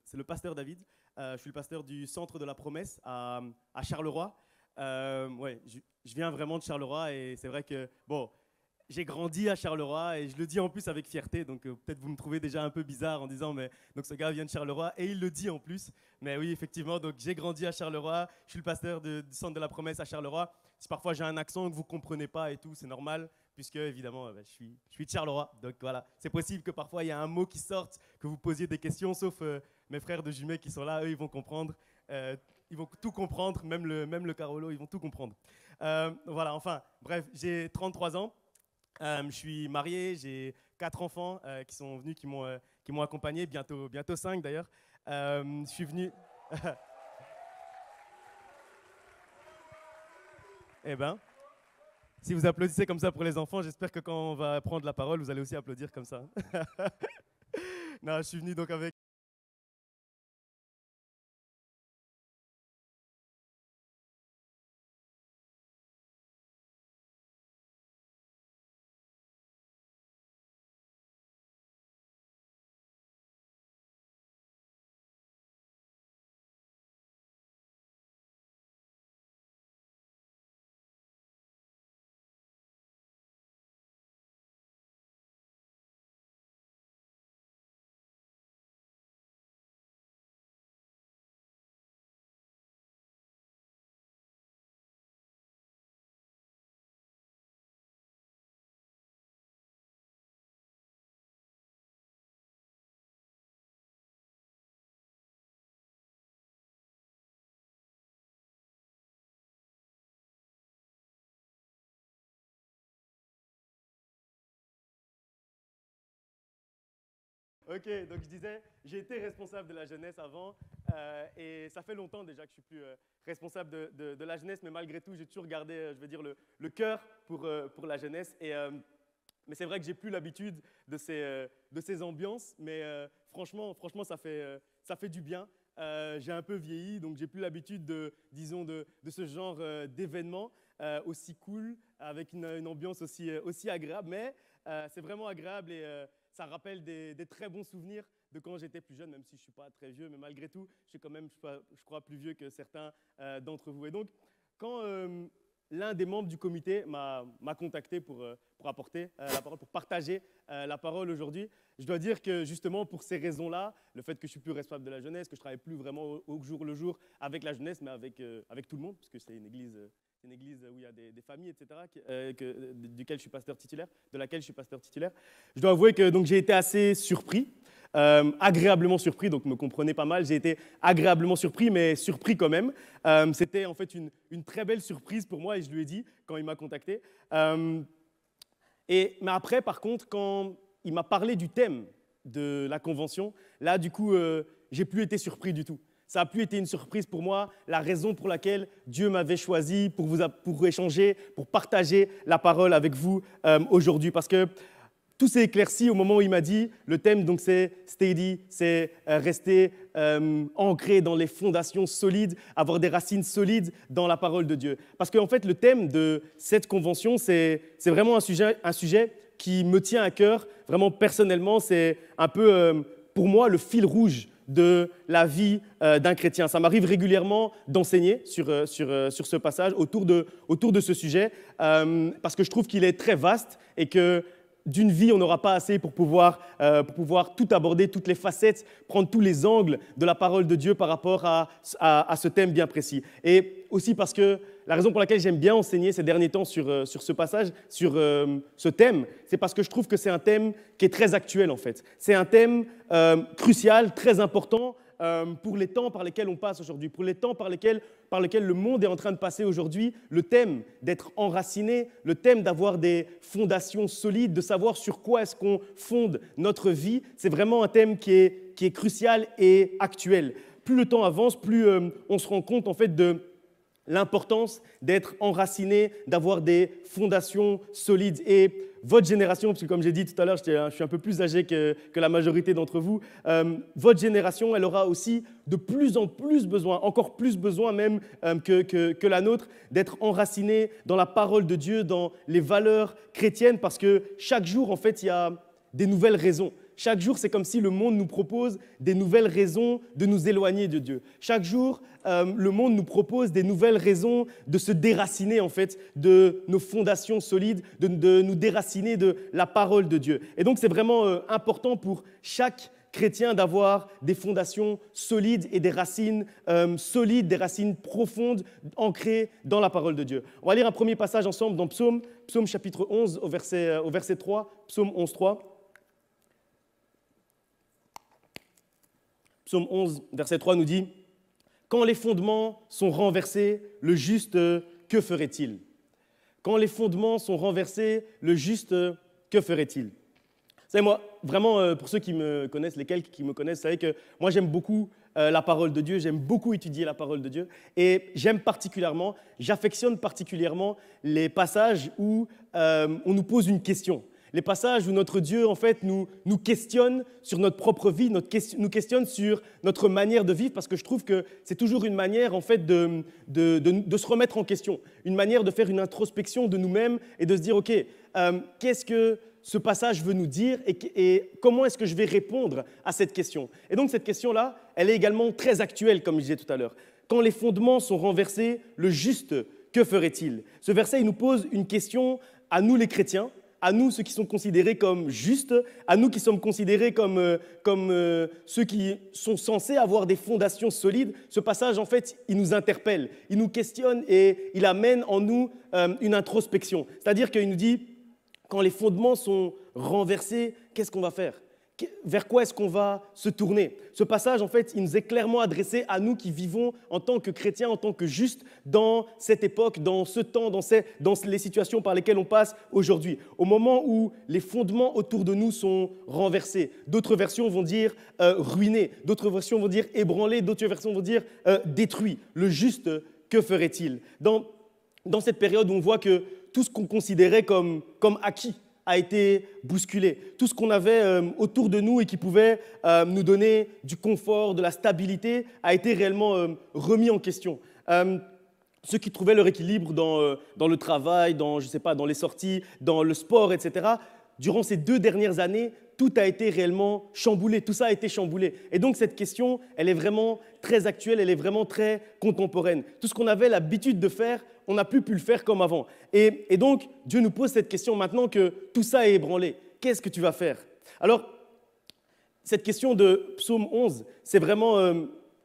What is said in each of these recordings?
c'est le pasteur David. Je suis le pasteur du Centre de la Promesse à Charleroi. Ouais, je viens vraiment de Charleroi et c'est vrai que, bon, j'ai grandi à Charleroi et je le dis en plus avec fierté, donc peut-être vous me trouvez déjà un peu bizarre en disant mais donc ce gars vient de Charleroi et il le dit en plus. Mais oui, effectivement, donc j'ai grandi à Charleroi, je suis le pasteur du Centre de la Promesse à Charleroi. Si parfois j'ai un accent que vous ne comprenez pas et tout, c'est normal puisque évidemment je suis de Charleroi. Donc voilà, c'est possible que parfois il y a un mot qui sorte, que vous posiez des questions, sauf mes frères de Jumet qui sont là, eux ils vont comprendre. Ils vont tout comprendre, même le Carolo, ils vont tout comprendre. Voilà, enfin, bref, j'ai 33 ans. Je suis marié, j'ai 4 enfants qui sont venus, qui m'ont accompagné, bientôt 5 d'ailleurs. Je suis venu... Eh ben, si vous applaudissez comme ça pour les enfants, j'espère que quand on va prendre la parole, vous allez aussi applaudir comme ça. Non, je suis venu donc avec... Ok, donc je disais, j'ai été responsable de la jeunesse avant et ça fait longtemps déjà que je suis plus responsable de la jeunesse, mais malgré tout, j'ai toujours gardé, je veux dire, le cœur pour la jeunesse. Mais c'est vrai que j'ai plus l'habitude de ces ambiances, mais franchement, ça fait du bien. J'ai un peu vieilli, donc j'ai plus l'habitude disons, de ce genre d'événements aussi cool, avec une ambiance aussi agréable. Mais c'est vraiment agréable et ça rappelle des très bons souvenirs de quand j'étais plus jeune, même si je ne suis pas très vieux, mais malgré tout, je suis quand même, je crois, plus vieux que certains d'entre vous. Et donc, quand l'un des membres du comité m'a contacté pour apporter la parole, pour partager la parole aujourd'hui, je dois dire que justement pour ces raisons-là, le fait que je suis plus responsable de la jeunesse, que je travaille plus vraiment au jour le jour avec la jeunesse, mais avec tout le monde, parce que c'est une église où il y a des familles, etc., de laquelle je suis pasteur titulaire. Je dois avouer que donc, j'ai été assez surpris, agréablement surpris, donc me comprenez pas mal, j'ai été agréablement surpris, mais surpris quand même. C'était en fait une très belle surprise pour moi et je lui ai dit quand il m'a contacté. Mais après, par contre, quand il m'a parlé du thème de la convention, là, du coup, j'ai plus été surpris du tout. Ça n'a plus été une surprise pour moi, la raison pour laquelle Dieu m'avait choisi pour échanger, pour partager la parole avec vous aujourd'hui. Parce que tout s'est éclairci au moment où il m'a dit, le thème donc c'est steady, c'est rester ancré dans les fondations solides, avoir des racines solides dans la parole de Dieu. Parce qu'en fait, le thème de cette convention, c'est vraiment un sujet qui me tient à cœur, vraiment personnellement, c'est un peu pour moi le fil rouge de la vie d'un chrétien. Ça m'arrive régulièrement d'enseigner sur ce passage, autour de ce sujet, parce que je trouve qu'il est très vaste et que d'une vie, on n'aura pas assez pour pouvoir tout aborder, toutes les facettes, prendre tous les angles de la parole de Dieu par rapport à ce thème bien précis. Et aussi parce que la raison pour laquelle j'aime bien enseigner ces derniers temps sur ce passage, sur ce thème, c'est parce que je trouve que c'est un thème qui est très actuel en fait. C'est un thème crucial, très important pour les temps par lesquels on passe aujourd'hui, pour les temps par lesquels le monde est en train de passer aujourd'hui. Le thème d'être enraciné, le thème d'avoir des fondations solides, de savoir sur quoi est-ce qu'on fonde notre vie, c'est vraiment un thème qui est crucial et actuel. Plus le temps avance, plus on se rend compte en fait de l'importance d'être enraciné, d'avoir des fondations solides. Et votre génération, parce que comme j'ai dit tout à l'heure, je suis un peu plus âgé que la majorité d'entre vous, votre génération, elle aura aussi de plus en plus besoin, encore plus besoin même que la nôtre, d'être enraciné dans la parole de Dieu, dans les valeurs chrétiennes, parce que chaque jour, en fait, il y a des nouvelles raisons. Chaque jour, c'est comme si le monde nous propose des nouvelles raisons de nous éloigner de Dieu. Chaque jour, le monde nous propose des nouvelles raisons de se déraciner en fait de nos fondations solides, de nous déraciner de la parole de Dieu. Et donc, c'est vraiment important pour chaque chrétien d'avoir des fondations solides et des racines solides, des racines profondes, ancrées dans la parole de Dieu. On va lire un premier passage ensemble dans Psaume chapitre 11 au verset 3, Psaume 11, 3. Psaume 11, verset 3 nous dit « Quand les fondements sont renversés, le juste, que ferait-il » Quand les fondements sont renversés, le juste, que ferait-il? Vous savez, moi, vraiment, pour ceux qui me connaissent, les quelques qui me connaissent, vous savez que moi, j'aime beaucoup la parole de Dieu, j'aime beaucoup étudier la parole de Dieu, et j'affectionne particulièrement les passages où on nous pose une question. Les passages où notre Dieu, en fait, nous questionne sur notre propre vie, nous questionne sur notre manière de vivre, parce que je trouve que c'est toujours une manière, en fait, de se remettre en question, une manière de faire une introspection de nous-mêmes et de se dire, OK, qu'est-ce que ce passage veut nous dire et comment est-ce que je vais répondre à cette question? Et donc, cette question-là, elle est également très actuelle, comme je disais tout à l'heure. Quand les fondements sont renversés, le juste, que ferait-il? Ce verset, il nous pose une question à nous, les chrétiens, à nous, ceux qui sont considérés comme justes, à nous qui sommes considérés comme ceux qui sont censés avoir des fondations solides. Ce passage, en fait, il nous interpelle, il nous questionne et il amène en nous une introspection. C'est-à-dire qu'il nous dit, quand les fondements sont renversés, qu'est-ce qu'on va faire? Vers quoi est-ce qu'on va se tourner? Ce passage, en fait, il nous est clairement adressé à nous qui vivons en tant que chrétiens, en tant que justes, dans cette époque, dans ce temps, dans les situations par lesquelles on passe aujourd'hui. Au moment où les fondements autour de nous sont renversés. D'autres versions vont dire ruinés, d'autres versions vont dire ébranlés, d'autres versions vont dire détruits. Le juste, que ferait-il? Dans cette période où on voit que tout ce qu'on considérait comme acquis a été bousculé. Tout ce qu'on avait autour de nous et qui pouvait nous donner du confort, de la stabilité, a été réellement remis en question. Ceux qui trouvaient leur équilibre dans le travail, dans les sorties, dans le sport, etc., durant ces 2 dernières années, tout a été réellement chamboulé, tout ça a été chamboulé. Et donc cette question, elle est vraiment très actuelle, elle est vraiment très contemporaine. Tout ce qu'on avait l'habitude de faire, on n'a plus pu le faire comme avant. Et donc, Dieu nous pose cette question maintenant que tout ça est ébranlé. Qu'est-ce que tu vas faire? Alors, cette question de Psaume 11, c'est vraiment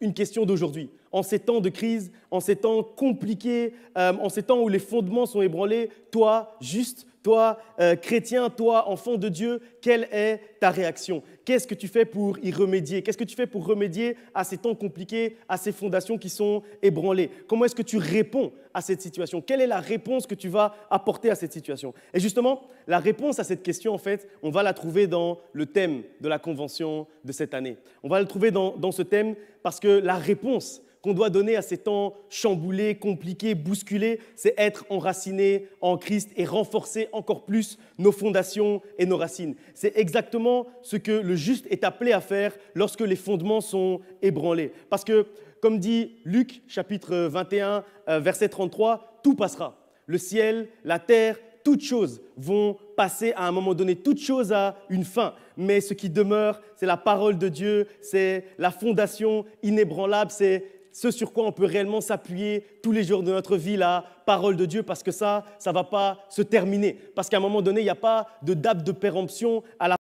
une question d'aujourd'hui. En ces temps de crise, en ces temps compliqués, en ces temps où les fondements sont ébranlés, toi, juste, toi, chrétien, toi, enfant de Dieu, quelle est ta réaction? Qu'est-ce que tu fais pour y remédier? Qu'est-ce que tu fais pour remédier à ces temps compliqués, à ces fondations qui sont ébranlées? Comment est-ce que tu réponds à cette situation? Quelle est la réponse que tu vas apporter à cette situation? Et justement, la réponse à cette question, en fait, on va la trouver dans le thème de la convention de cette année. On va le trouver dans ce thème parce que la réponse qu'on doit donner à ces temps chamboulés, compliqués, bousculés, c'est être enraciné en Christ et renforcer encore plus nos fondations et nos racines. C'est exactement ce que le juste est appelé à faire lorsque les fondements sont ébranlés. Parce que, comme dit Luc, chapitre 21, verset 33, tout passera. Le ciel, la terre, toutes choses vont passer à un moment donné, toutes choses a une fin. Mais ce qui demeure, c'est la parole de Dieu, c'est la fondation inébranlable, c'est ce sur quoi on peut réellement s'appuyer tous les jours de notre vie, la parole de Dieu, parce que ça ne va pas se terminer. Parce qu'à un moment donné, il n'y a pas de date de péremption à la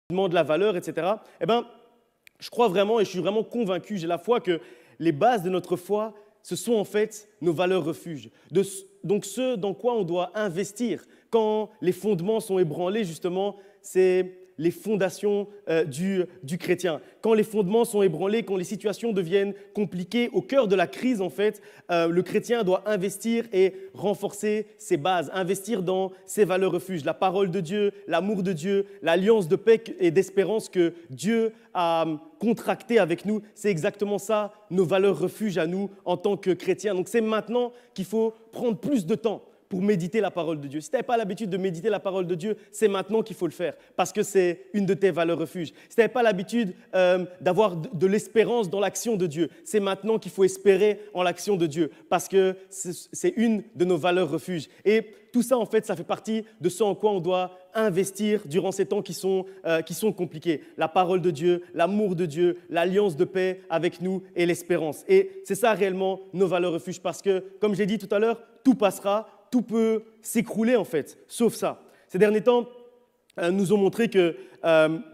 de la valeur, etc. Eh bien, Je crois vraiment et je suis vraiment convaincu, j'ai la foi que les bases de notre foi, ce sont en fait nos valeurs refuges. Donc ce dans quoi on doit investir quand les fondements sont ébranlés, justement, c'est les fondations du chrétien. Quand les fondements sont ébranlés, quand les situations deviennent compliquées, au cœur de la crise, en fait, le chrétien doit investir et renforcer ses bases, investir dans ses valeurs refuges, la parole de Dieu, l'amour de Dieu, l'alliance de paix et d'espérance que Dieu a contractée avec nous. C'est exactement ça, nos valeurs refuges à nous en tant que chrétiens. Donc c'est maintenant qu'il faut prendre plus de temps pour méditer la parole de Dieu. Si tu n'avais pas l'habitude de méditer la parole de Dieu, c'est maintenant qu'il faut le faire, parce que c'est une de tes valeurs refuges. Si tu n'avais pas l'habitude d'avoir de l'espérance dans l'action de Dieu, c'est maintenant qu'il faut espérer en l'action de Dieu, parce que c'est une de nos valeurs refuges. Et tout ça, en fait, ça fait partie de ce en quoi on doit investir durant ces temps qui sont compliqués. La parole de Dieu, l'amour de Dieu, l'alliance de paix avec nous et l'espérance. Et c'est ça réellement nos valeurs refuges, parce que, comme j'ai dit tout à l'heure, tout passera, tout peut s'écrouler en fait, sauf ça. Ces derniers temps nous ont montré que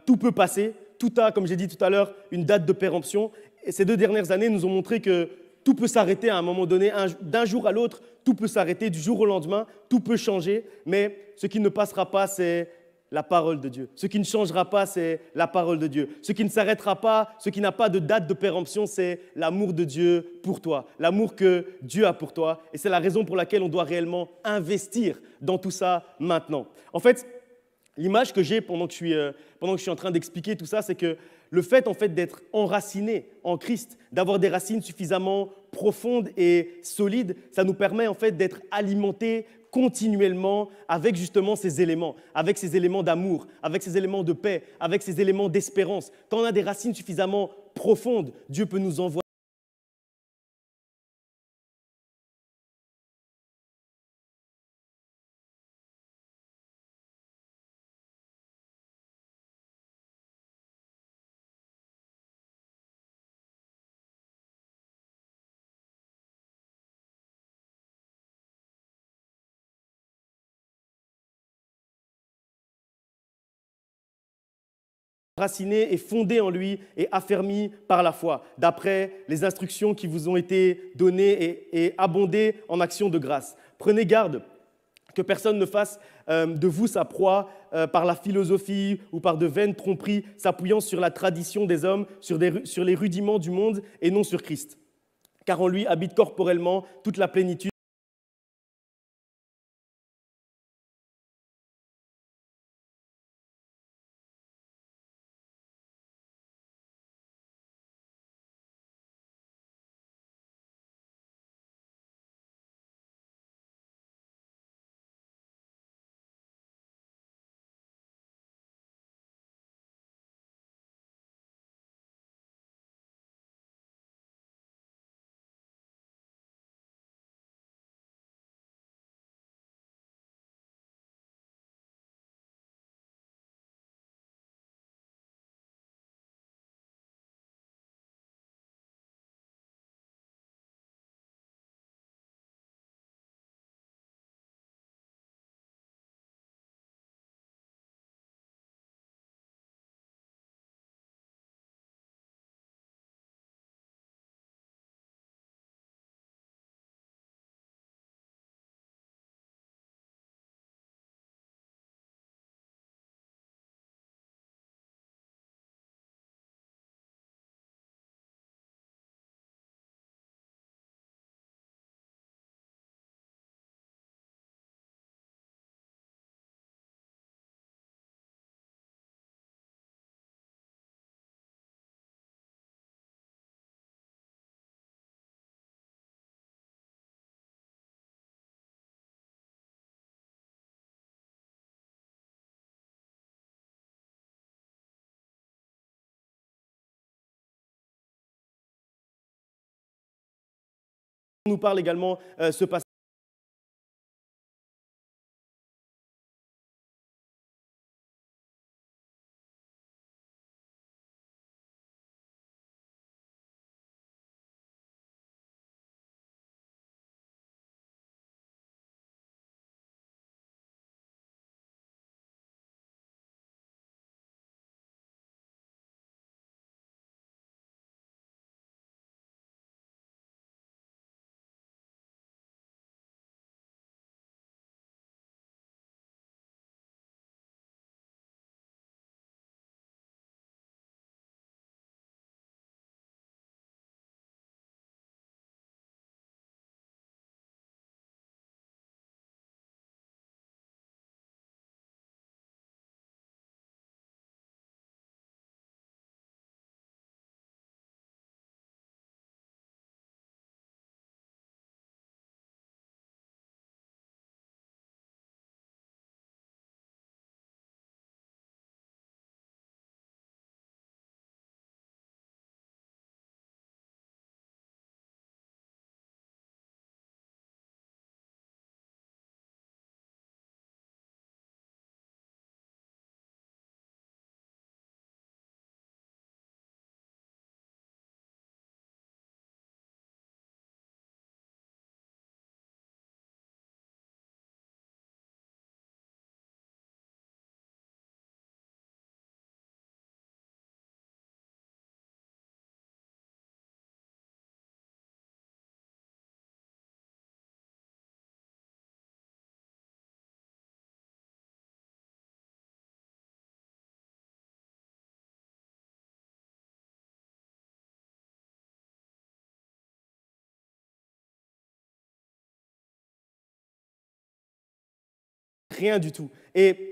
tout peut passer, tout a, comme j'ai dit tout à l'heure, une date de péremption. Et ces 2 dernières années nous ont montré que tout peut s'arrêter à un moment donné, d'un jour à l'autre, tout peut s'arrêter, du jour au lendemain, tout peut changer, mais ce qui ne passera pas, c'est la parole de Dieu. Ce qui ne changera pas, c'est la parole de Dieu. Ce qui ne s'arrêtera pas, ce qui n'a pas de date de péremption, c'est l'amour de Dieu pour toi, l'amour que Dieu a pour toi. Et c'est la raison pour laquelle on doit réellement investir dans tout ça maintenant. En fait, l'image que j'ai pendant que je suis en train d'expliquer tout ça, c'est que le fait, en fait d'être enraciné en Christ, d'avoir des racines suffisamment profondes et solides, ça nous permet en fait d'être alimentés continuellement avec justement ces éléments d'amour, avec ces éléments de paix, avec ces éléments d'espérance. Quand on a des racines suffisamment profondes, Dieu peut nous envoyer raciné et fondé en lui et affermi par la foi, d'après les instructions qui vous ont été données et abondées en actions de grâce. Prenez garde que personne ne fasse de vous sa proie par la philosophie ou par de vaines tromperies, s'appuyant sur la tradition des hommes, sur les rudiments du monde et non sur Christ. Car en lui habite corporellement toute la plénitude nous parle également ce passage. rien du tout. Et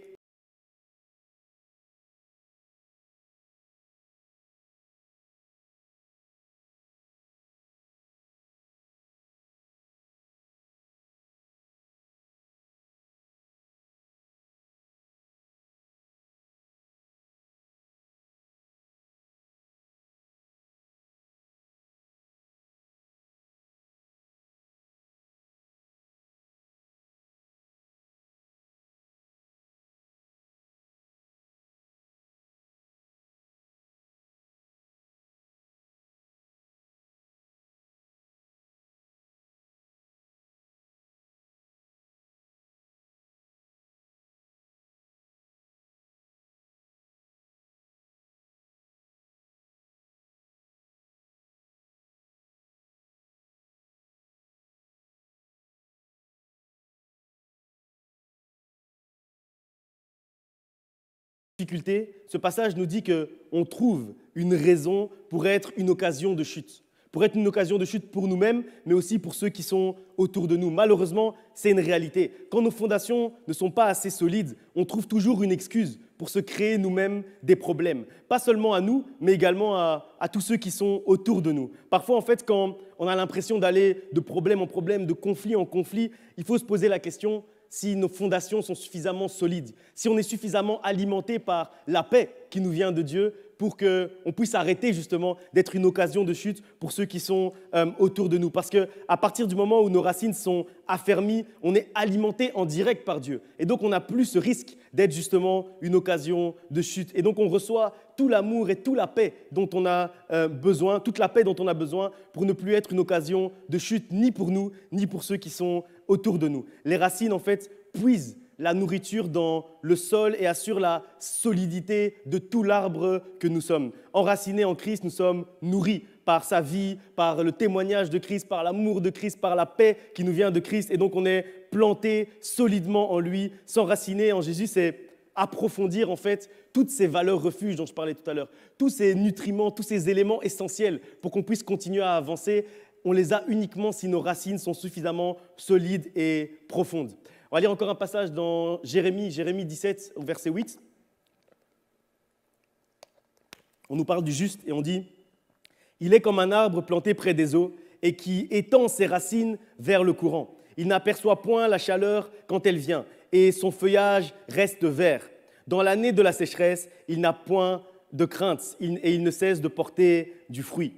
difficulté, ce passage nous dit qu'on trouve une raison pour être une occasion de chute. Pour être une occasion de chute pour nous-mêmes, mais aussi pour ceux qui sont autour de nous. Malheureusement, c'est une réalité. Quand nos fondations ne sont pas assez solides, on trouve toujours une excuse pour se créer nous-mêmes des problèmes. Pas seulement à nous, mais également à tous ceux qui sont autour de nous. Parfois, en fait, quand on a l'impression d'aller de problème en problème, de conflit en conflit, il faut se poser la question si nos fondations sont suffisamment solides, si on est suffisamment alimenté par la paix qui nous vient de Dieu pour qu'on puisse arrêter justement d'être une occasion de chute pour ceux qui sont autour de nous. Parce qu'à partir du moment où nos racines sont affermies, on est alimenté en direct par Dieu. Et donc on n'a plus ce risque d'être justement une occasion de chute. Et donc on reçoit tout l'amour et toute la paix dont on a besoin, toute la paix dont on a besoin pour ne plus être une occasion de chute ni pour nous, ni pour ceux qui sont autour de nous. Les racines, en fait, puisent la nourriture dans le sol et assurent la solidité de tout l'arbre que nous sommes. Enracinés en Christ, nous sommes nourris par sa vie, par le témoignage de Christ, par l'amour de Christ, par la paix qui nous vient de Christ. Et donc, on est planté solidement en lui. S'enraciner en Jésus, c'est approfondir en fait toutes ces valeurs refuges dont je parlais tout à l'heure, tous ces nutriments, tous ces éléments essentiels pour qu'on puisse continuer à avancer. On les a uniquement si nos racines sont suffisamment solides et profondes. On va lire encore un passage dans Jérémie 17, au verset 8. On nous parle du juste et on dit « Il est comme un arbre planté près des eaux et qui étend ses racines vers le courant. Il n'aperçoit point la chaleur quand elle vient et son feuillage reste vert. Dans l'année de la sécheresse, il n'a point de crainte et il ne cesse de porter du fruit. »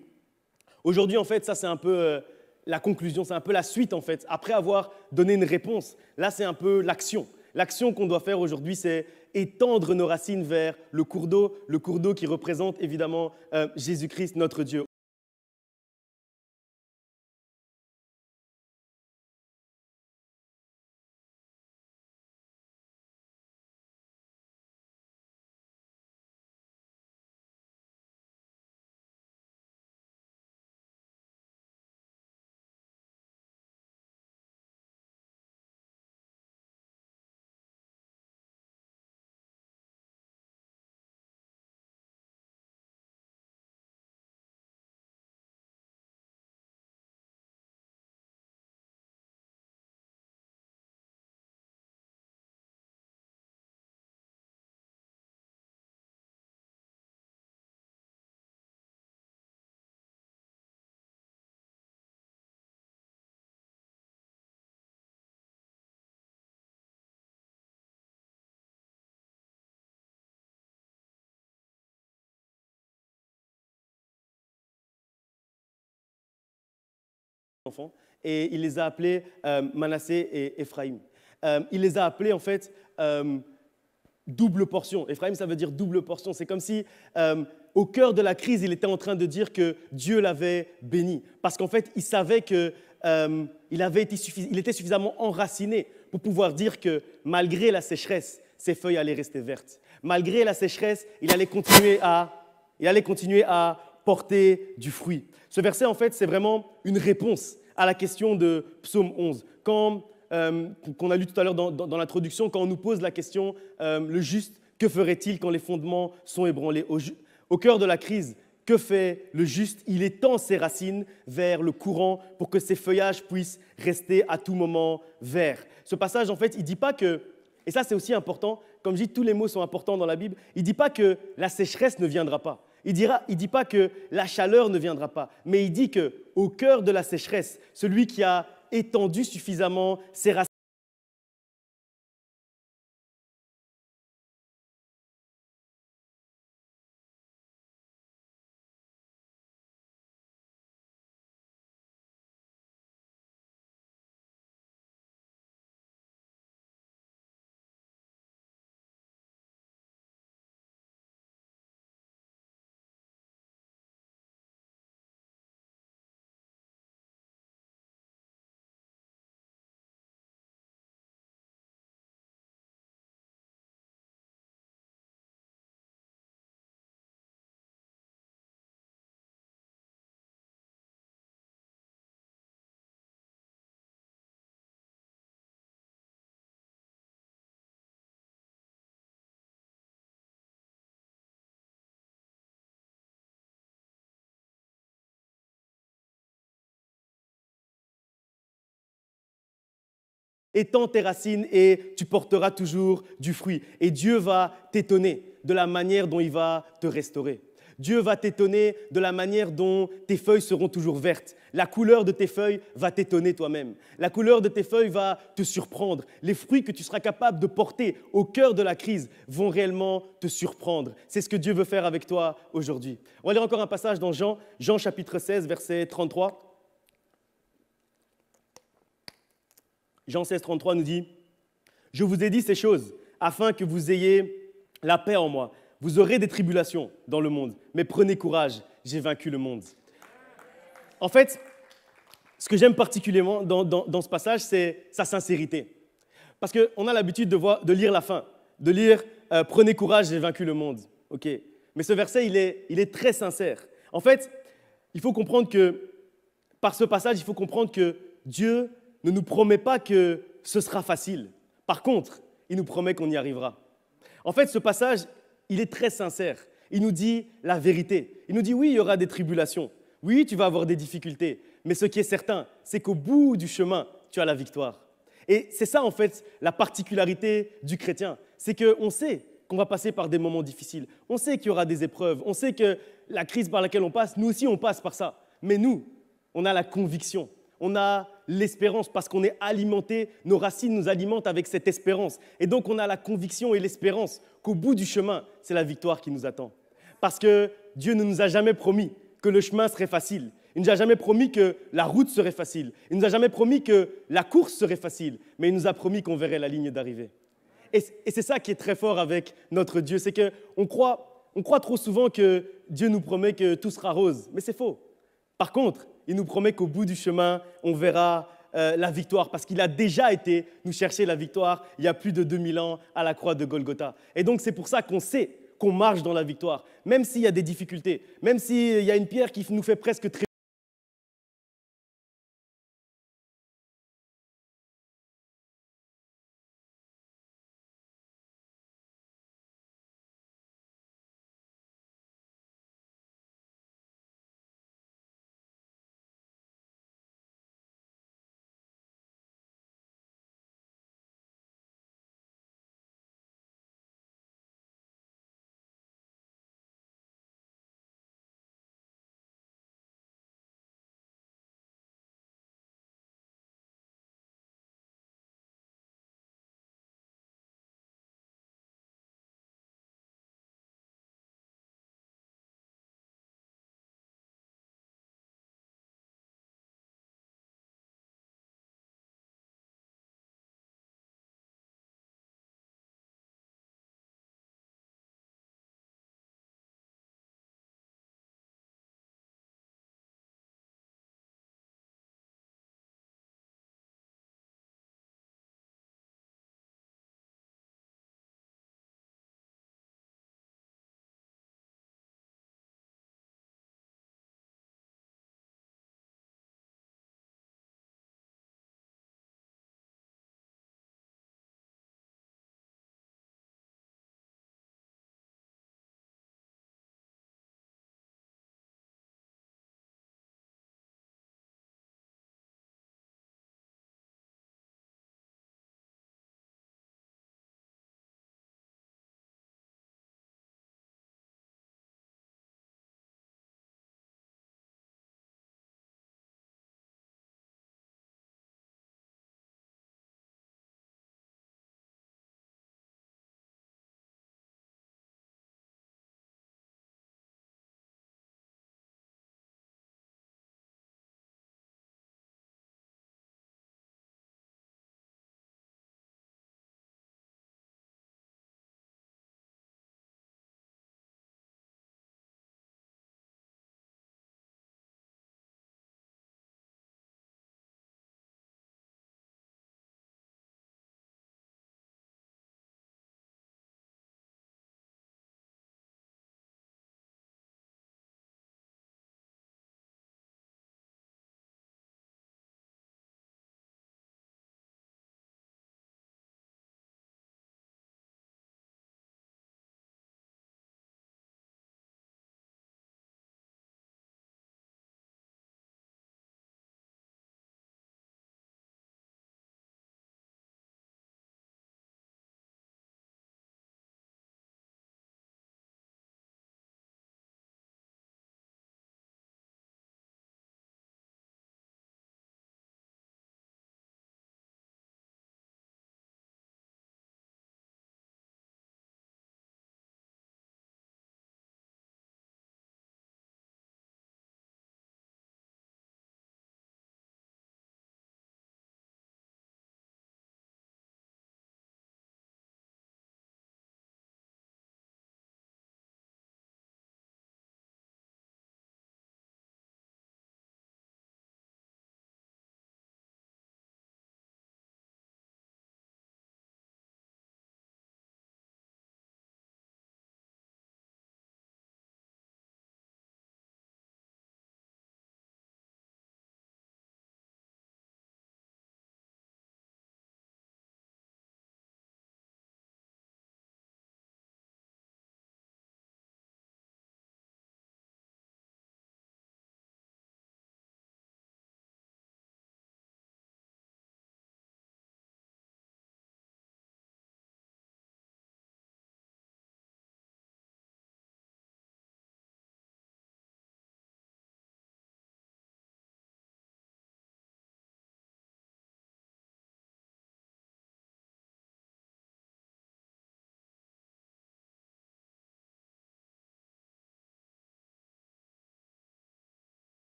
Aujourd'hui, en fait, ça c'est un peu la conclusion, c'est un peu la suite en fait. Après avoir donné une réponse, là c'est un peu l'action. L'action qu'on doit faire aujourd'hui, c'est étendre nos racines vers le cours d'eau qui représente évidemment Jésus-Christ, notre Dieu. Enfants, et il les a appelés Manassé et Éphraïm. Il les a appelés en fait double portion. Éphraïm, ça veut dire double portion. C'est comme si au cœur de la crise, il était en train de dire que Dieu l'avait béni. Parce qu'en fait, il savait qu'il était suffisamment enraciné pour pouvoir dire que malgré la sécheresse, ses feuilles allaient rester vertes. Malgré la sécheresse, il allait continuer à porter du fruit. Ce verset, en fait, c'est vraiment une réponse à la question de Psaume 11. Qu'on a lu tout à l'heure dans l'introduction, quand on nous pose la question, le juste, que ferait-il quand les fondements sont ébranlés? Au cœur de la crise, que fait le juste? Il étend ses racines vers le courant pour que ses feuillages puissent rester à tout moment verts. Ce passage, en fait, il ne dit pas que et ça c'est aussi important, comme je dis, tous les mots sont importants dans la Bible, il ne dit pas que la sécheresse ne viendra pas. Il ne dit pas que la chaleur ne viendra pas, mais il dit qu'au cœur de la sécheresse, celui qui a étendu suffisamment ses racines étends tes racines et tu porteras toujours du fruit. Et Dieu va t'étonner de la manière dont il va te restaurer. Dieu va t'étonner de la manière dont tes feuilles seront toujours vertes. La couleur de tes feuilles va t'étonner toi-même. La couleur de tes feuilles va te surprendre. Les fruits que tu seras capable de porter au cœur de la crise vont réellement te surprendre. C'est ce que Dieu veut faire avec toi aujourd'hui. On va lire encore un passage dans Jean chapitre 16, verset 33. Jean 16, 33 nous dit « Je vous ai dit ces choses afin que vous ayez la paix en moi. Vous aurez des tribulations dans le monde, mais prenez courage, j'ai vaincu le monde. » En fait, ce que j'aime particulièrement dans ce passage, c'est sa sincérité. Parce qu'on a l'habitude de lire la fin, de lire « Prenez courage, j'ai vaincu le monde ». Okay. Mais ce verset, il est très sincère. En fait, il faut comprendre que, par ce passage, il faut comprendre que Dieu ne nous promet pas que ce sera facile. Par contre, il nous promet qu'on y arrivera. En fait, ce passage, il est très sincère. Il nous dit la vérité. Il nous dit oui, il y aura des tribulations. Oui, tu vas avoir des difficultés. Mais ce qui est certain, c'est qu'au bout du chemin, tu as la victoire. Et c'est ça, en fait, la particularité du chrétien. C'est qu'on sait qu'on va passer par des moments difficiles. On sait qu'il y aura des épreuves. On sait que la crise par laquelle on passe, nous aussi, on passe par ça. Mais nous, on a la conviction. On a l'espérance parce qu'on est alimenté, nos racines nous alimentent avec cette espérance. Et donc, on a la conviction et l'espérance qu'au bout du chemin, c'est la victoire qui nous attend. Parce que Dieu ne nous a jamais promis que le chemin serait facile. Il ne nous a jamais promis que la route serait facile. Il ne nous a jamais promis que la course serait facile. Mais il nous a promis qu'on verrait la ligne d'arrivée. Et c'est ça qui est très fort avec notre Dieu. C'est qu'on croit trop souvent que Dieu nous promet que tout sera rose. Mais c'est faux. Par contre, il nous promet qu'au bout du chemin, on verra la victoire, parce qu'il a déjà été nous chercher la victoire il y a plus de 2000 ans à la croix de Golgotha. Et donc, c'est pour ça qu'on sait qu'on marche dans la victoire, même s'il y a des difficultés, même s'il y a une pierre qui nous fait presque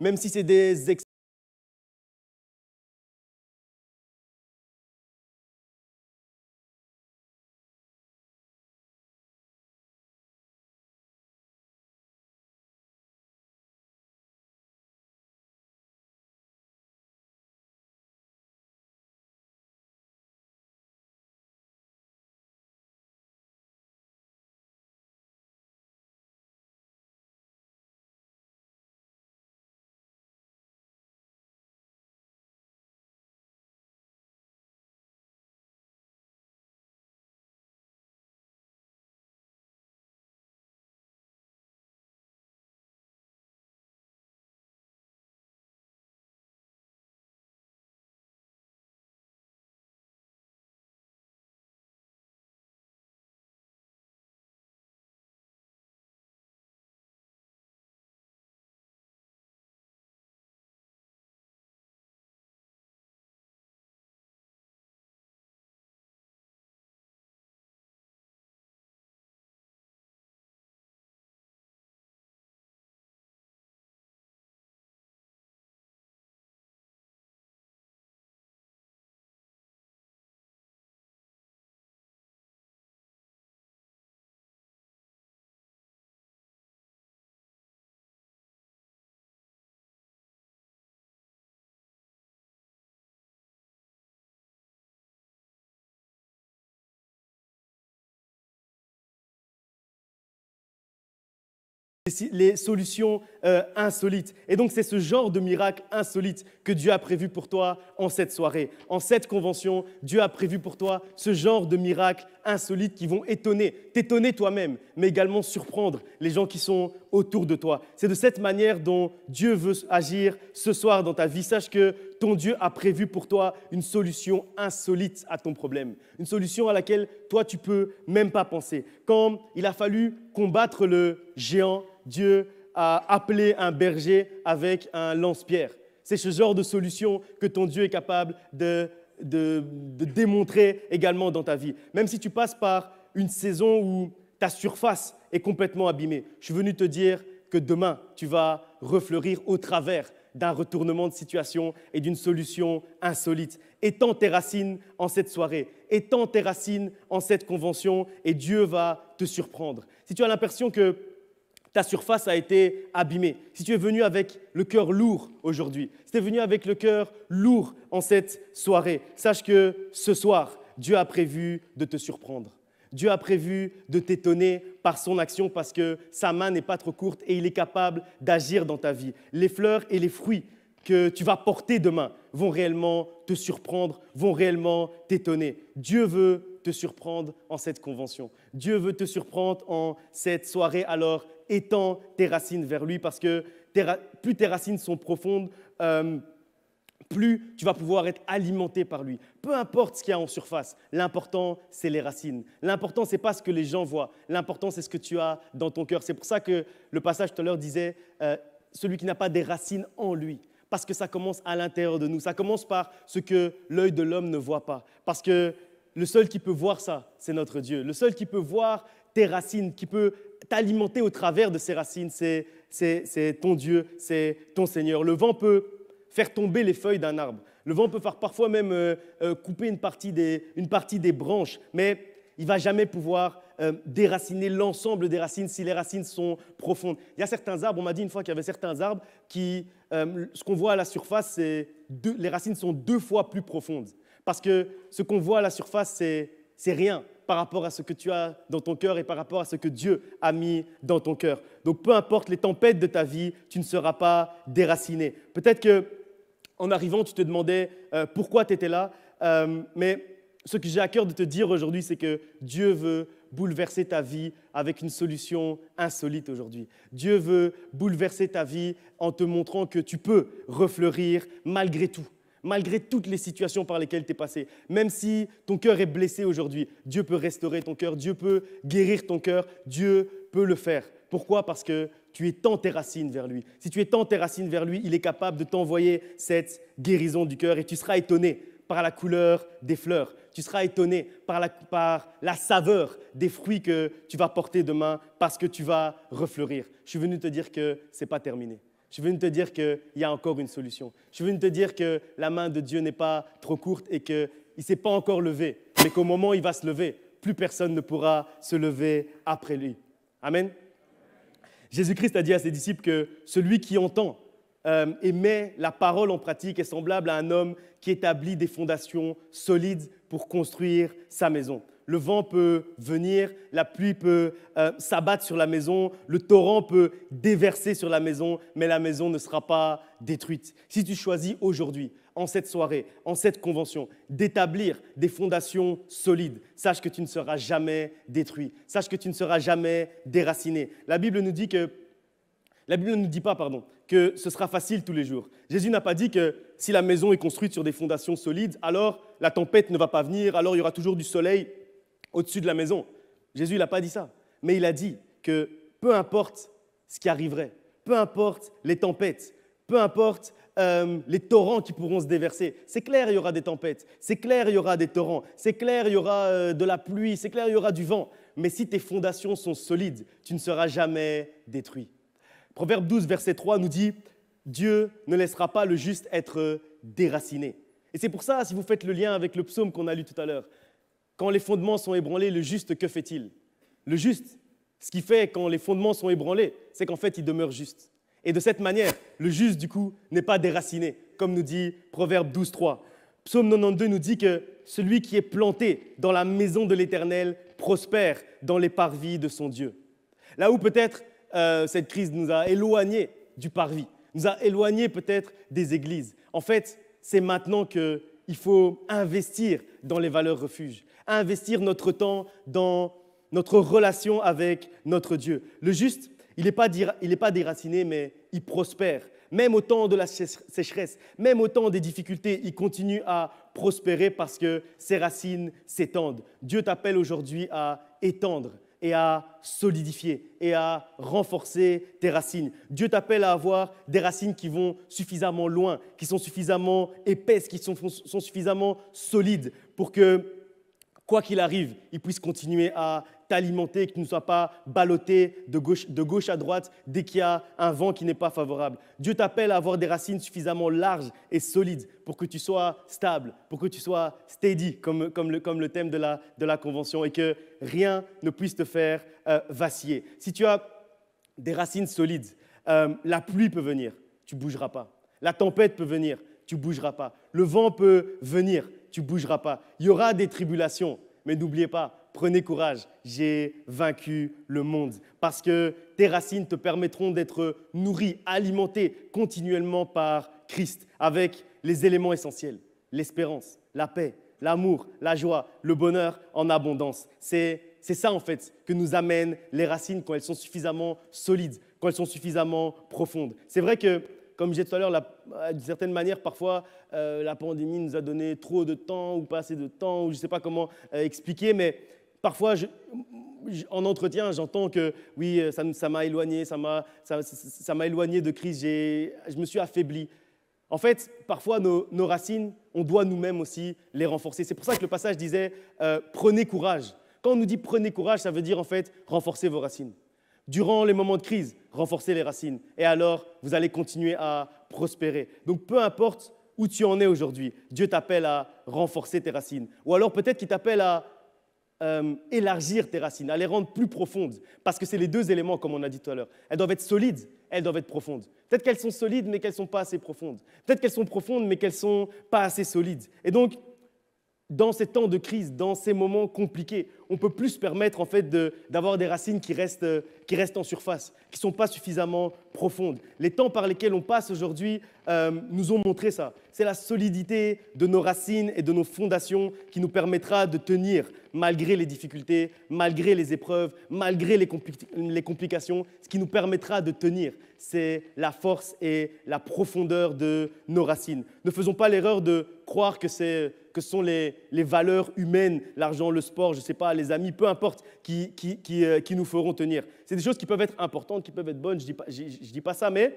même si c'est des les solutions insolites. Et donc, c'est ce genre de miracle insolite que Dieu a prévu pour toi en cette soirée. En cette convention, Dieu a prévu pour toi ce genre de miracles insolites qui vont t'étonner toi-même, mais également surprendre les gens qui sont autour de toi. C'est de cette manière dont Dieu veut agir ce soir dans ta vie. Sache que ton Dieu a prévu pour toi une solution insolite à ton problème, une solution à laquelle toi, tu ne peux même pas penser. Quand il a fallu combattre le géant, Dieu a appelé un berger avec un lance-pierre. C'est ce genre de solution que ton Dieu est capable de démontrer également dans ta vie. Même si tu passes par une saison où ta surface est complètement abîmée, je suis venu te dire que demain, tu vas refleurir au travers d'un retournement de situation et d'une solution insolite. Étends tes racines en cette soirée, étends tes racines en cette convention et Dieu va te surprendre. Si tu as l'impression que ta surface a été abîmée, si tu es venu avec le cœur lourd aujourd'hui, si tu es venu avec le cœur lourd en cette soirée, sache que ce soir, Dieu a prévu de te surprendre. Dieu a prévu de t'étonner par son action parce que sa main n'est pas trop courte et il est capable d'agir dans ta vie. Les fleurs et les fruits que tu vas porter demain vont réellement te surprendre, vont réellement t'étonner. Dieu veut te surprendre en cette convention. Dieu veut te surprendre en cette soirée. Alors, étends tes racines vers lui parce que plus tes racines sont profondes, plus tu vas pouvoir être alimenté par lui. Peu importe ce qu'il y a en surface, l'important, c'est les racines. L'important, ce n'est pas ce que les gens voient. L'important, c'est ce que tu as dans ton cœur. C'est pour ça que le passage tout à l'heure disait celui qui n'a pas des racines en lui. Parce que ça commence à l'intérieur de nous. Ça commence par ce que l'œil de l'homme ne voit pas. Parce que le seul qui peut voir ça, c'est notre Dieu. Le seul qui peut voir tes racines, qui peut t'alimenter au travers de ces racines, c'est ton Dieu, c'est ton Seigneur. Le vent peut faire tomber les feuilles d'un arbre. Le vent peut faire parfois même couper une partie des branches, mais il ne va jamais pouvoir déraciner l'ensemble des racines si les racines sont profondes. Il y a certains arbres, on m'a dit une fois qu'il y avait certains arbres qui, ce qu'on voit à la surface, les racines sont 2 fois plus profondes. Parce que ce qu'on voit à la surface, c'est rien par rapport à ce que tu as dans ton cœur et par rapport à ce que Dieu a mis dans ton cœur. Donc peu importe les tempêtes de ta vie, tu ne seras pas déraciné. Peut-être qu'en arrivant, tu te demandais pourquoi tu étais là, mais ce que j'ai à cœur de te dire aujourd'hui, c'est que Dieu veut bouleverser ta vie avec une solution insolite aujourd'hui. Dieu veut bouleverser ta vie en te montrant que tu peux refleurir malgré tout. Malgré toutes les situations par lesquelles tu es passé, même si ton cœur est blessé aujourd'hui, Dieu peut restaurer ton cœur, Dieu peut guérir ton cœur, Dieu peut le faire. Pourquoi ? Parce que tu étends tes racines vers lui. Si tu étends tes racines vers lui, il est capable de t'envoyer cette guérison du cœur et tu seras étonné par la couleur des fleurs. Tu seras étonné par la saveur des fruits que tu vas porter demain parce que tu vas refleurir. Je suis venu te dire que ce n'est pas terminé. Je veux te dire qu'il y a encore une solution. Je veux te dire que la main de Dieu n'est pas trop courte et qu'il ne s'est pas encore levé, mais qu'au moment où il va se lever, plus personne ne pourra se lever après lui. Amen. Jésus-Christ a dit à ses disciples que celui qui entend et met la parole en pratique est semblable à un homme qui établit des fondations solides pour construire sa maison. Le vent peut venir, la pluie peut s'abattre sur la maison, le torrent peut déverser sur la maison, mais la maison ne sera pas détruite. Si tu choisis aujourd'hui, en cette soirée, en cette convention, d'établir des fondations solides, sache que tu ne seras jamais détruit, sache que tu ne seras jamais déraciné. La Bible ne dit pas que ce sera facile tous les jours. Jésus n'a pas dit que si la maison est construite sur des fondations solides, alors la tempête ne va pas venir, alors il y aura toujours du soleil au-dessus de la maison. Jésus n'a pas dit ça. Mais il a dit que peu importe ce qui arriverait, peu importe les tempêtes, peu importe les torrents qui pourront se déverser. C'est clair, il y aura des tempêtes. C'est clair, il y aura des torrents. C'est clair, il y aura de la pluie. C'est clair, il y aura du vent. Mais si tes fondations sont solides, tu ne seras jamais détruit. Proverbe 12, verset 3 nous dit « Dieu ne laissera pas le juste être déraciné ». Et c'est pour ça, si vous faites le lien avec le psaume qu'on a lu tout à l'heure, quand les fondements sont ébranlés, le juste, que fait-il? Le juste, ce qu'il fait quand les fondements sont ébranlés, c'est qu'en fait, il demeure juste. Et de cette manière, le juste, du coup, n'est pas déraciné, comme nous dit Proverbe 12, 3. Psaume 92 nous dit que celui qui est planté dans la maison de l'Éternel prospère dans les parvis de son Dieu. Là où peut-être cette crise nous a éloignés du parvis, nous a éloignés peut-être des églises. En fait, c'est maintenant qu'il faut investir dans les valeurs refuges, investir notre temps dans notre relation avec notre Dieu. Le juste, il n'est pas déraciné, mais il prospère. Même au temps de la sécheresse, même au temps des difficultés, il continue à prospérer parce que ses racines s'étendent. Dieu t'appelle aujourd'hui à étendre et à solidifier et à renforcer tes racines. Dieu t'appelle à avoir des racines qui vont suffisamment loin, qui sont suffisamment épaisses, qui sont suffisamment solides pour que, quoi qu'il arrive, il puisse continuer à t'alimenter, que tu ne sois pas ballotté de gauche à droite dès qu'il y a un vent qui n'est pas favorable. Dieu t'appelle à avoir des racines suffisamment larges et solides pour que tu sois stable, pour que tu sois steady, comme le thème de la convention, et que rien ne puisse te faire vaciller. Si tu as des racines solides, la pluie peut venir, tu ne bougeras pas. La tempête peut venir, tu ne bougeras pas. Le vent peut venir, tu ne bougeras pas. Il y aura des tribulations, mais n'oubliez pas, prenez courage, j'ai vaincu le monde. Parce que tes racines te permettront d'être nourri, alimenté continuellement par Christ, avec les éléments essentiels, l'espérance, la paix, l'amour, la joie, le bonheur en abondance. C'est ça en fait que nous amènent les racines quand elles sont suffisamment solides, quand elles sont suffisamment profondes. C'est vrai que, comme je disais tout à l'heure, d'une certaine manière, parfois, la pandémie nous a donné trop de temps ou pas assez de temps, ou je ne sais pas comment expliquer, mais parfois, en entretien, j'entends que oui, ça m'a éloigné, ça m'a éloigné de Christ, je me suis affaibli. En fait, parfois, nos racines, on doit nous-mêmes aussi les renforcer. C'est pour ça que le passage disait « prenez courage ». Quand on nous dit « prenez courage », ça veut dire en fait « renforcez vos racines ». Durant les moments de crise, renforcez les racines. Et alors, vous allez continuer à prospérer. Donc, peu importe où tu en es aujourd'hui, Dieu t'appelle à renforcer tes racines. Ou alors peut-être qu'il t'appelle à élargir tes racines, à les rendre plus profondes. Parce que c'est les deux éléments, comme on a dit tout à l'heure. Elles doivent être solides, elles doivent être profondes. Peut-être qu'elles sont solides, mais qu'elles ne sont pas assez profondes. Peut-être qu'elles sont profondes, mais qu'elles ne sont pas assez solides. Et donc, dans ces temps de crise, dans ces moments compliqués, on peut plus se permettre en fait d'avoir des racines qui restent en surface, qui ne sont pas suffisamment profondes. Les temps par lesquels on passe aujourd'hui nous ont montré ça. C'est la solidité de nos racines et de nos fondations qui nous permettra de tenir malgré les difficultés, malgré les épreuves, malgré les complications. Ce qui nous permettra de tenir, c'est la force et la profondeur de nos racines. Ne faisons pas l'erreur de croire que ce sont les valeurs humaines, l'argent, le sport, je ne sais pas, les amis, peu importe, qui nous feront tenir. C'est des choses qui peuvent être importantes, qui peuvent être bonnes, je dis pas ça, mais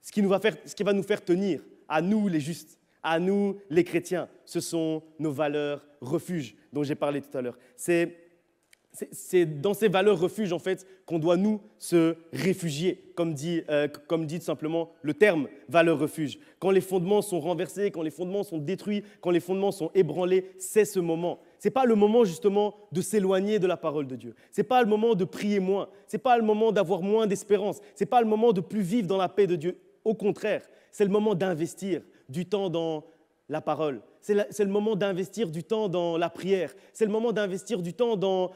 ce qui va nous faire tenir, à nous les justes, à nous les chrétiens, ce sont nos valeurs refuges dont j'ai parlé tout à l'heure. C'est c'est dans ces valeurs refuges, en fait, qu'on doit, nous, se réfugier, comme dit tout simplement le terme valeurs refuge. Quand les fondements sont renversés, quand les fondements sont détruits, quand les fondements sont ébranlés, c'est ce moment. Ce n'est pas le moment, justement, de s'éloigner de la parole de Dieu. Ce n'est pas le moment de prier moins. Ce n'est pas le moment d'avoir moins d'espérance. Ce n'est pas le moment de plus vivre dans la paix de Dieu. Au contraire, c'est le moment d'investir du temps dans la parole. C'est le moment d'investir du temps dans la prière. C'est le moment d'investir du temps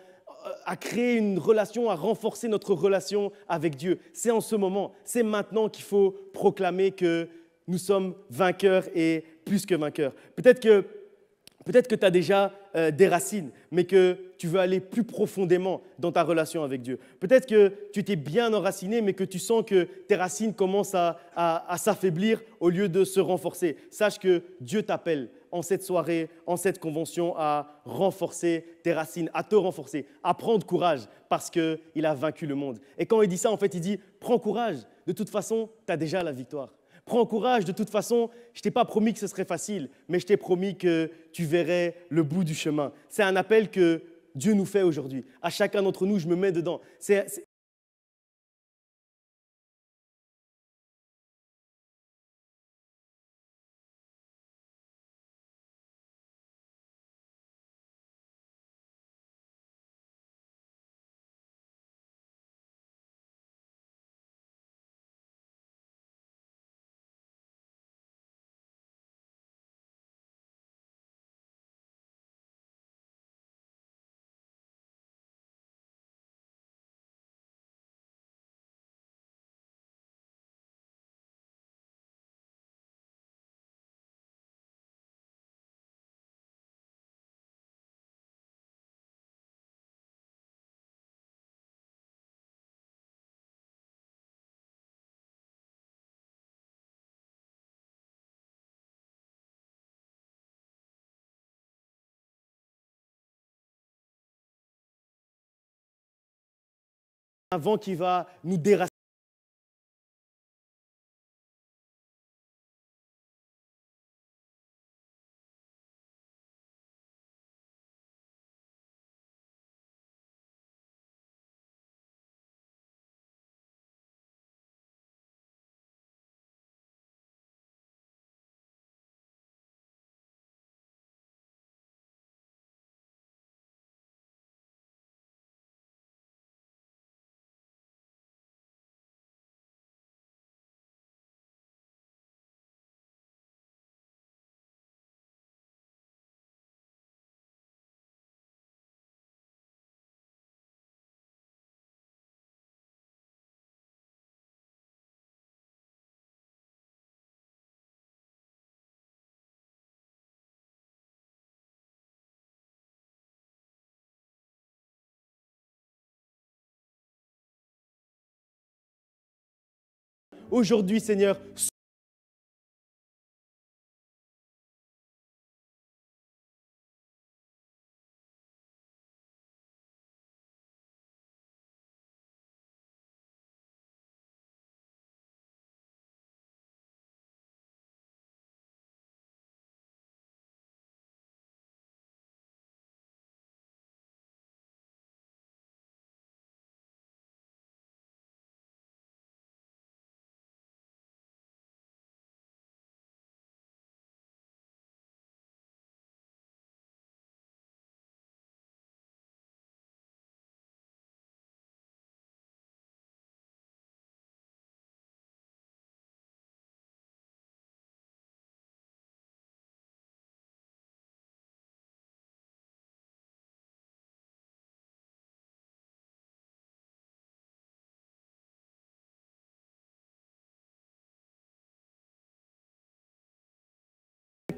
à créer une relation, à renforcer notre relation avec Dieu. C'est en ce moment, c'est maintenant qu'il faut proclamer que nous sommes vainqueurs et plus que vainqueurs. Peut-être que tu as déjà des racines, mais que tu veux aller plus profondément dans ta relation avec Dieu. Peut-être que tu t'es bien enraciné, mais que tu sens que tes racines commencent à s'affaiblir au lieu de se renforcer. Sache que Dieu t'appelle en cette soirée, en cette convention, à renforcer tes racines, à te renforcer, à prendre courage parce qu'il a vaincu le monde. Et quand il dit ça, en fait, il dit « Prends courage, de toute façon, tu as déjà la victoire. Prends courage, de toute façon, je ne t'ai pas promis que ce serait facile, mais je t'ai promis que tu verrais le bout du chemin. » C'est un appel que Dieu nous fait aujourd'hui. À chacun d'entre nous, je me mets dedans. Un vent qui va nous déraciner. Aujourd'hui, Seigneur,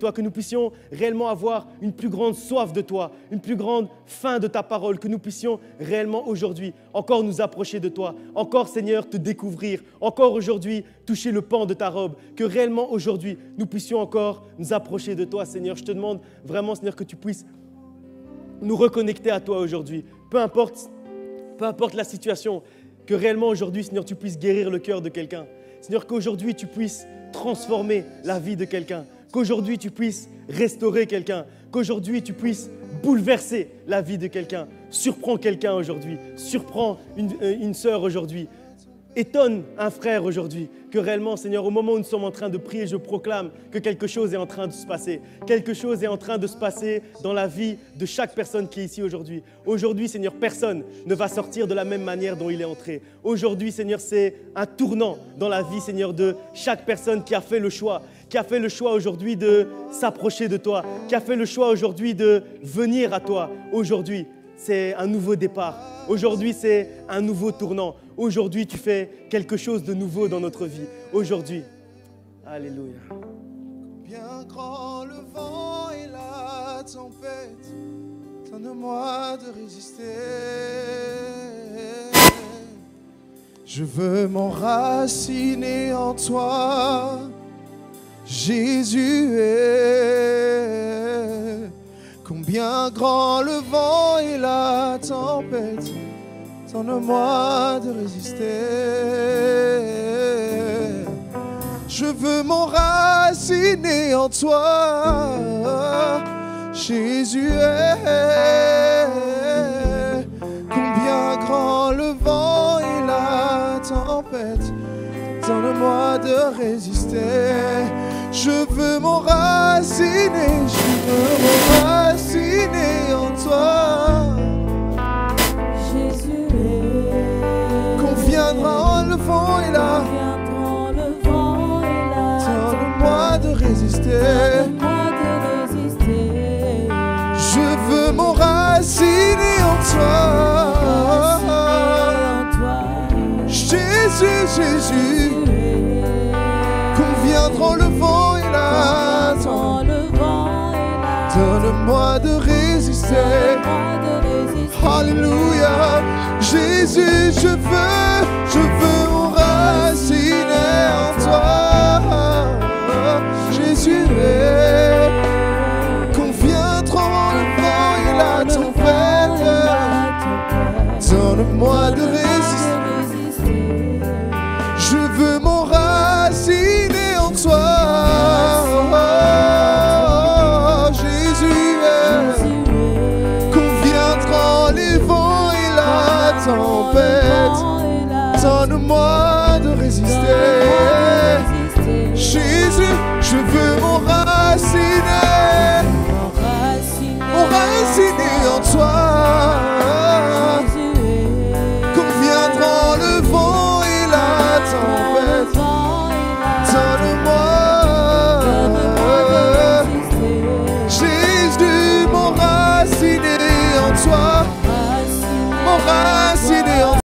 toi, que nous puissions réellement avoir une plus grande soif de toi, une plus grande faim de ta parole, que nous puissions réellement aujourd'hui encore nous approcher de toi, encore Seigneur te découvrir, encore aujourd'hui toucher le pan de ta robe, que réellement aujourd'hui nous puissions encore nous approcher de toi Seigneur. Je te demande vraiment Seigneur que tu puisses nous reconnecter à toi aujourd'hui, peu importe la situation, que réellement aujourd'hui Seigneur tu puisses guérir le cœur de quelqu'un, Seigneur qu'aujourd'hui tu puisses transformer la vie de quelqu'un, qu'aujourd'hui tu puisses restaurer quelqu'un, qu'aujourd'hui tu puisses bouleverser la vie de quelqu'un. Surprends quelqu'un aujourd'hui. Surprends une sœur aujourd'hui. Étonne un frère aujourd'hui. Que réellement, Seigneur, au moment où nous sommes en train de prier, je proclame que quelque chose est en train de se passer. Quelque chose est en train de se passer dans la vie de chaque personne qui est ici aujourd'hui. Aujourd'hui, Seigneur, personne ne va sortir de la même manière dont il est entré. Aujourd'hui, Seigneur, c'est un tournant dans la vie, Seigneur, de chaque personne qui a fait le choix aujourd'hui de s'approcher de toi, qui a fait le choix aujourd'hui de venir à toi. Aujourd'hui, c'est un nouveau départ. Aujourd'hui, c'est un nouveau tournant. Aujourd'hui, tu fais quelque chose de nouveau dans notre vie. Aujourd'hui. Alléluia. Bien grand le vent et la tempête, donne-moi de résister. Je veux m'enraciner en toi, Jésus est. Combien grand le vent et la tempête, donne-moi de résister. Je veux m'enraciner en toi, Jésus est. Combien grand le vent et la tempête, donne-moi de résister. Je veux m'enraciner, je veux m'enraciner en toi. Jésus est. Qu'on viendra le vent et la. Donne-moi de résister. Je veux m'enraciner en toi. Jésus, Jésus. Qu'on viendra le vent et la tempête. Donne-moi de résister. Alléluia. Jésus, je veux m'enraciner en toi. Jésus est. Qu'on viendra le vent et la tempête. Donne-moi de résister. Je veux m'enraciner en toi. Jésus est. Qu'on viendra les vents et la tempête. Donne-moi de résister. Jésus, je veux m'enraciner. M'enraciner en toi. Qu'on viendra le vent et la tempête. Donne-moi. Jésus, m'enraciner en toi. M'enraciner en toi.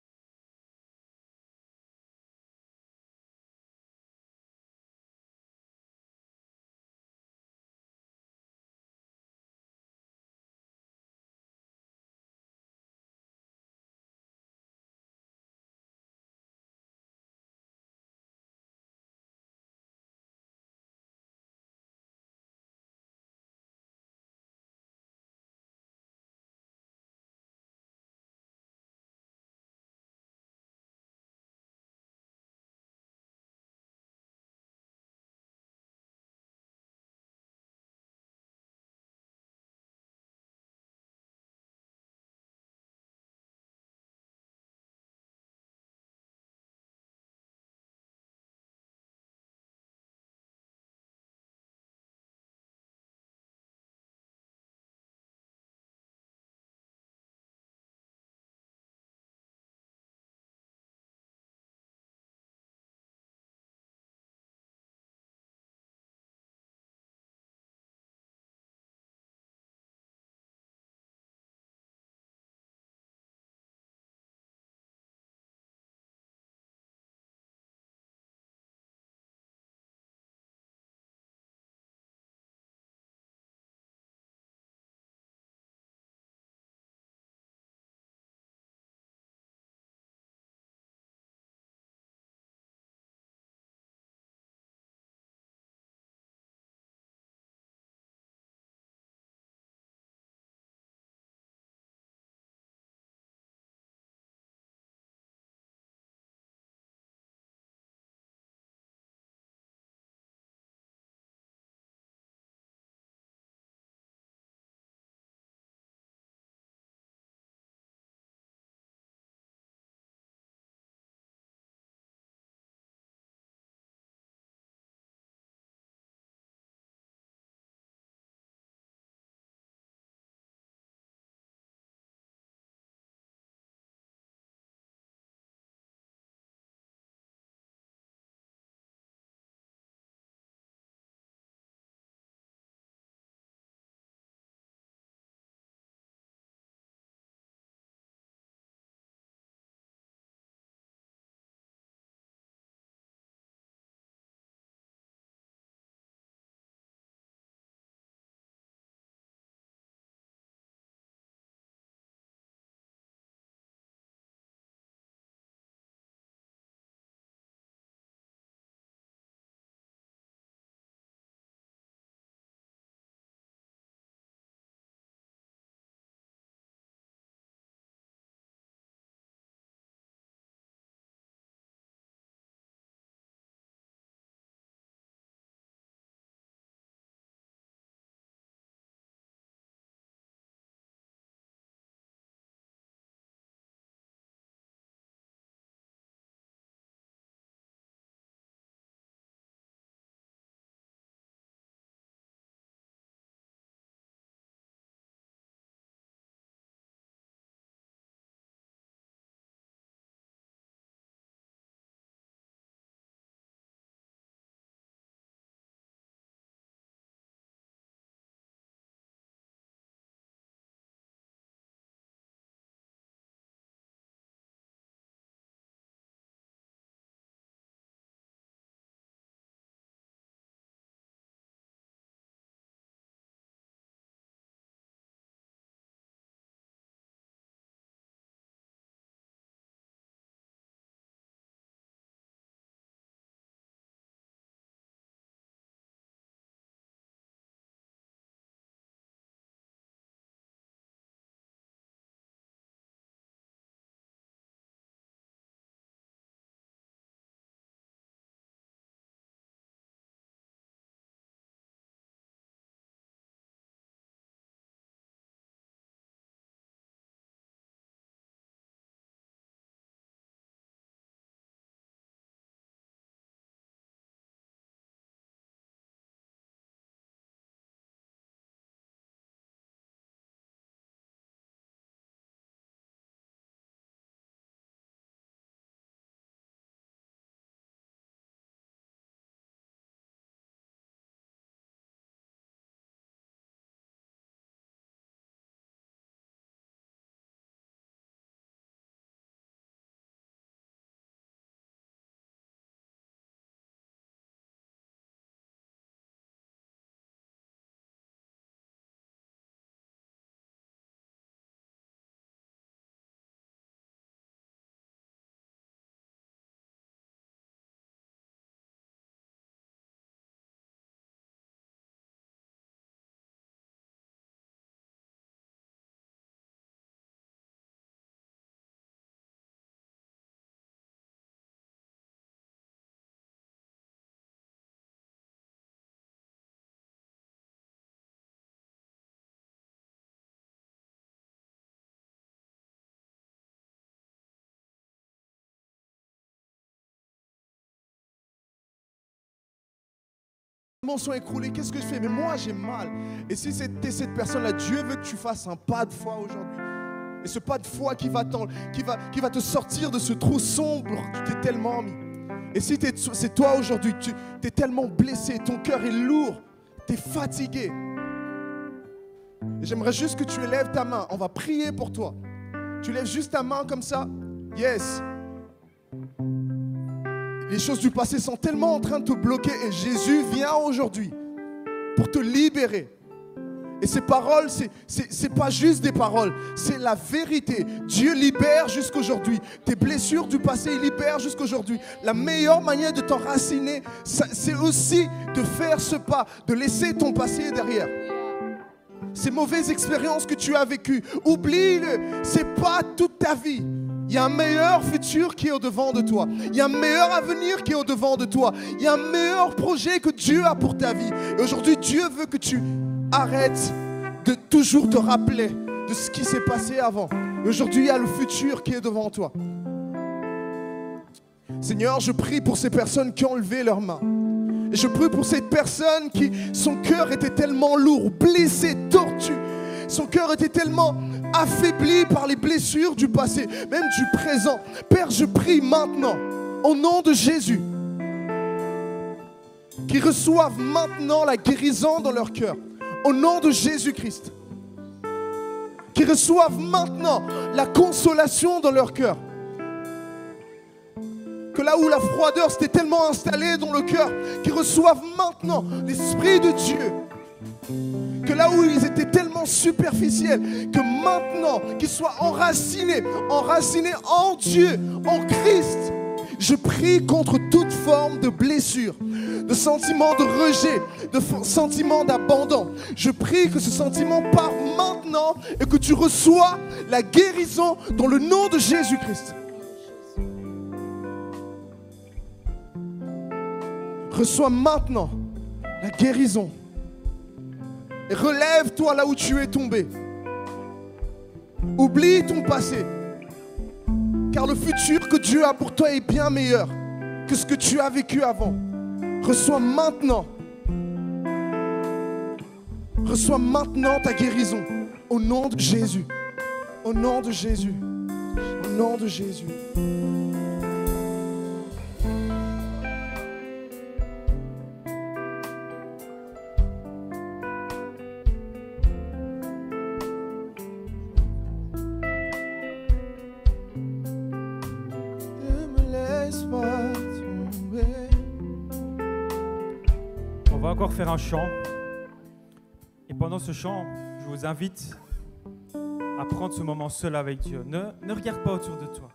vêtements sont écroulés, qu'est-ce que je fais? Mais moi, j'ai mal. Et si c'était cette personne-là, Dieu veut que tu fasses un pas de foi aujourd'hui. Et ce pas de foi qui va te sortir de ce trou sombre que tu t'es tellement mis. Et si c'est toi aujourd'hui, tu es tellement blessé, ton cœur est lourd, tu es fatigué. Et j'aimerais juste que tu élèves ta main. On va prier pour toi. Tu lèves juste ta main comme ça. Yes. Les choses du passé sont tellement en train de te bloquer et Jésus vient aujourd'hui pour te libérer. Et ces paroles, c'est pas juste des paroles, c'est la vérité. Dieu libère jusqu'aujourd'hui. Tes blessures du passé, il libère jusqu'aujourd'hui. La meilleure manière de t'enraciner, c'est aussi de faire ce pas, de laisser ton passé derrière. Ces mauvaises expériences que tu as vécues, oublie-le. C'est pas toute ta vie. Il y a un meilleur futur qui est au-devant de toi. Il y a un meilleur avenir qui est au-devant de toi. Il y a un meilleur projet que Dieu a pour ta vie. Et aujourd'hui, Dieu veut que tu arrêtes de toujours te rappeler de ce qui s'est passé avant. Et aujourd'hui, il y a le futur qui est devant toi. Seigneur, je prie pour ces personnes qui ont levé leurs mains. Et je prie pour cette personne qui, son cœur était tellement lourd, blessé, tordu. Son cœur était tellement affaibli par les blessures du passé, même du présent. Père, je prie maintenant, au nom de Jésus, qu'ils reçoivent maintenant la guérison dans leur cœur. Au nom de Jésus-Christ. Qu'ils reçoivent maintenant la consolation dans leur cœur. Que là où la froideur s'était tellement installée dans le cœur, qu'ils reçoivent maintenant l'Esprit de Dieu. Que là où ils étaient tellement superficiels, que maintenant, qu'ils soient enracinés en Dieu, en Christ. Je prie contre toute forme de blessure, de sentiment de rejet, de sentiment d'abandon. Je prie que ce sentiment parte maintenant et que tu reçois la guérison dans le nom de Jésus-Christ. Reçois maintenant la guérison. Et relève-toi là où tu es tombé. Oublie ton passé. Car le futur que Dieu a pour toi est bien meilleur que ce que tu as vécu avant. Reçois maintenant. Reçois maintenant ta guérison. Au nom de Jésus. Au nom de Jésus. Au nom de Jésus. On va encore faire un chant. Et pendant ce chant, je vous invite à prendre ce moment seul avec Dieu. Ne regarde pas autour de toi.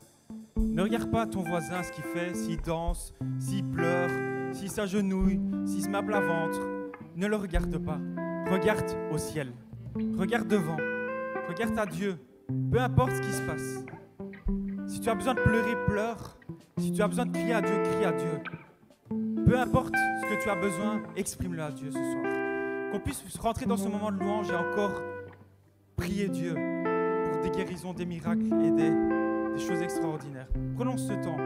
Ne regarde pas ton voisin, ce qu'il fait, s'il danse, s'il pleure, s'il s'agenouille, s'il se met à plat ventre. Ne le regarde pas. Regarde au ciel. Regarde devant. Regarde à Dieu. Peu importe ce qui se passe. Si tu as besoin de pleurer, pleure. Si tu as besoin de crier à Dieu, crie à Dieu. Peu importe ce que tu as besoin, exprime-le à Dieu ce soir. Qu'on puisse rentrer dans ce moment de louange et encore prier Dieu pour des guérisons, des miracles et des choses extraordinaires. Prenons ce temps,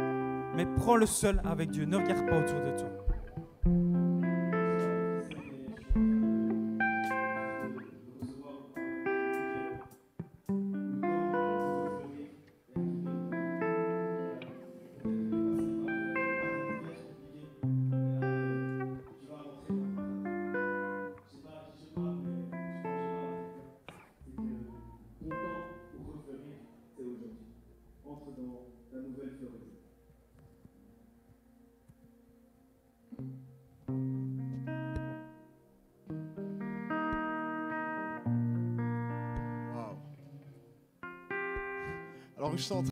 mais prends-le seul avec Dieu. Ne regarde pas autour de toi. Alors je suis en train